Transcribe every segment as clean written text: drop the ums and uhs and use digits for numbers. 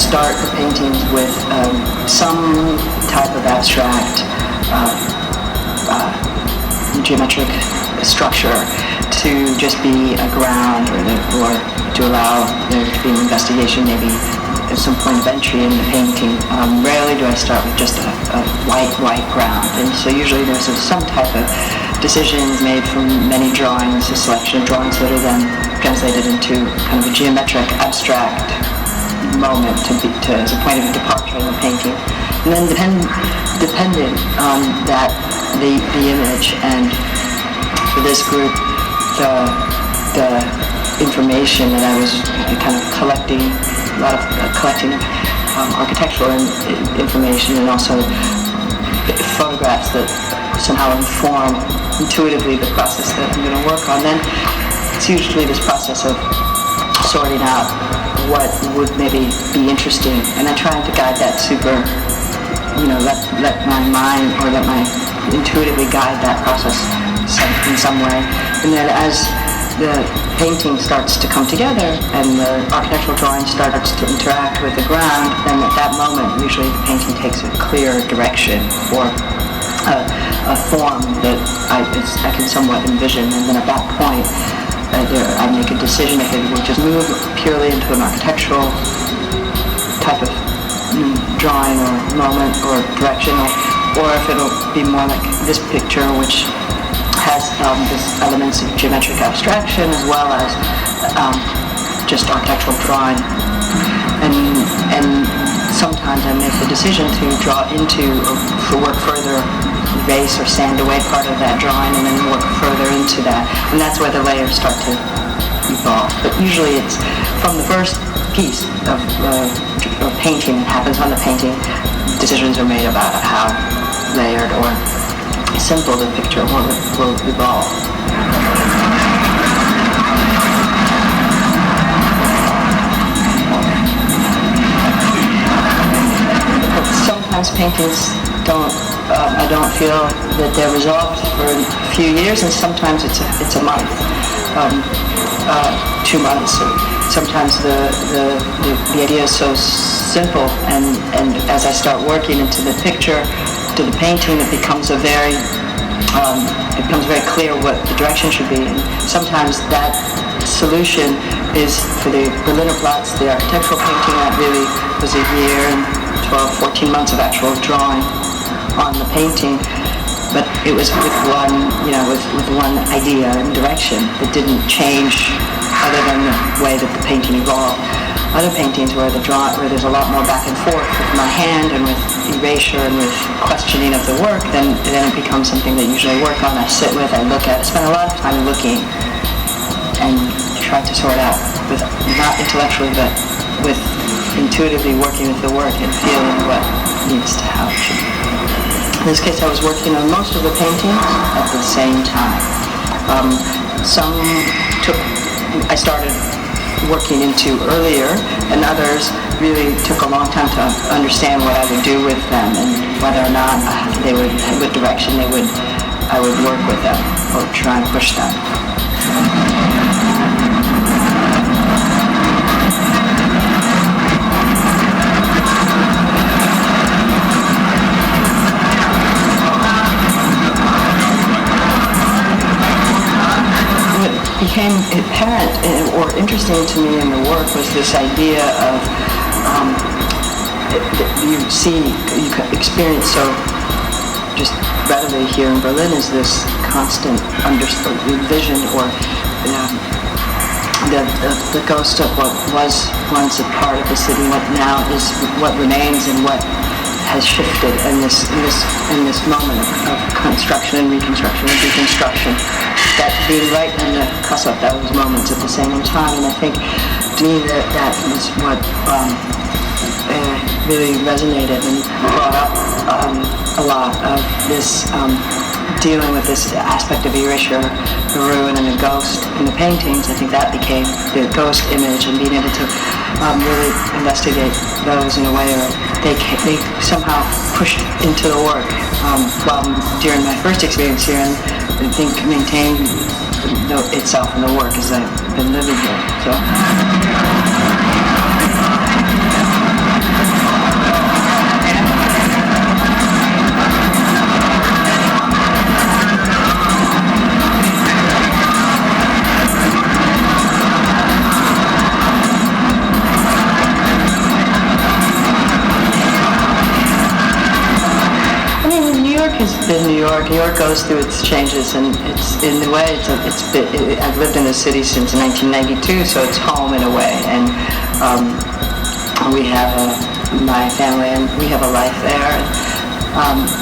start the paintings with some type of abstract geometric structure to just be a ground, or to allow there to be an investigation, maybe at some point of entry in the painting. Rarely do I start with just a white ground, and so usually there's some type of decisions made from many drawings, a selection of drawings that are then translated into kind of a geometric abstract moment as a point of departure in the painting. And then dependent on that, the image, and for this group, the information that I was kind of collecting, a lot of collecting of architectural information, and also photographs that somehow inform intuitively the process that I'm going to work on. Then it's usually this process of sorting out what would maybe be interesting, and then trying to guide that let my mind, or let my intuitively guide that process in some way. And then as the painting starts to come together and the architectural drawing starts to interact with the ground, then at that moment usually the painting takes a clear direction, or a form that I can somewhat envision. And then at that point I make a decision if it will just move purely into an architectural type of drawing or moment or direction, or if it'll be more like this picture, which has this elements of geometric abstraction as well as just architectural drawing. And sometimes I make the decision to draw into, or to work further, erase or sand away part of that drawing, and then work further into that. And that's where the layers start to evolve. But usually it's from the first piece of painting that happens on the painting, decisions are made about how layered or simple the picture will evolve. Sometimes paintings I don't feel that they're resolved for a few years, and sometimes it's a month, 2 months. Sometimes the idea is so simple, and as I start working into the picture, to the painting, it becomes very clear what the direction should be. And sometimes that solution is for the Berliner Platz, the architectural painting. That really was a year and 12, 14 months of actual drawing on the painting, but it was with one idea and direction that didn't change other than the way that the painting evolved. Other paintings where there's a lot more back and forth with my hand and with erasure and with questioning of the work, then it becomes something that usually I work on, I sit with, I look at, I spend a lot of time looking and try to sort out, with not intellectually, but with intuitively working with the work and feeling what needs to how it should be. In this case, I was working on most of the paintings at the same time. Some I started working into earlier, and others really took a long time to understand what I would do with them, and whether or not they would, what direction I would work with them or try and push them. Became apparent or interesting to me in the work was this idea of you experience so just readily here in Berlin is this constant vision, or the ghost of what was once a part of the city, what now is, what remains, and what has shifted in this moment of construction and reconstruction and deconstruction. That being right in the cusp of those moments at the same time, and I think to me that was what really resonated and brought up a lot of this dealing with this aspect of erasure, the ruin, and the ghost in the paintings. I think that became the ghost image, and being able to really investigate those in a way where they somehow pushed into the work. While during my first experience here, and I think maintained itself in the work as I've been living here. So. within New York. New York goes through its changes, and it's in a way. I've lived in the city since 1992, so it's home in a way. And we have my family, and we have a life there.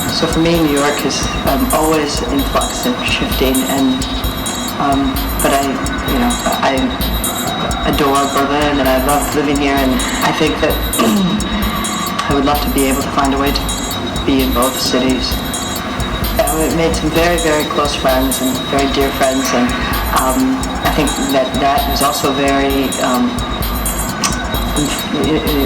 So for me, New York is always in flux and shifting. And but I adore Berlin, and I love living here. And I think that I would love to be able to find a way to be in both cities. I've made some very, very close friends and very dear friends, and I think that was also very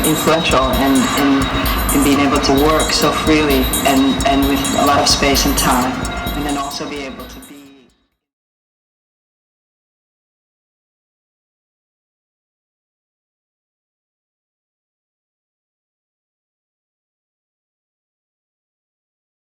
influential in being able to work so freely and with a lot of space and time, and then also be able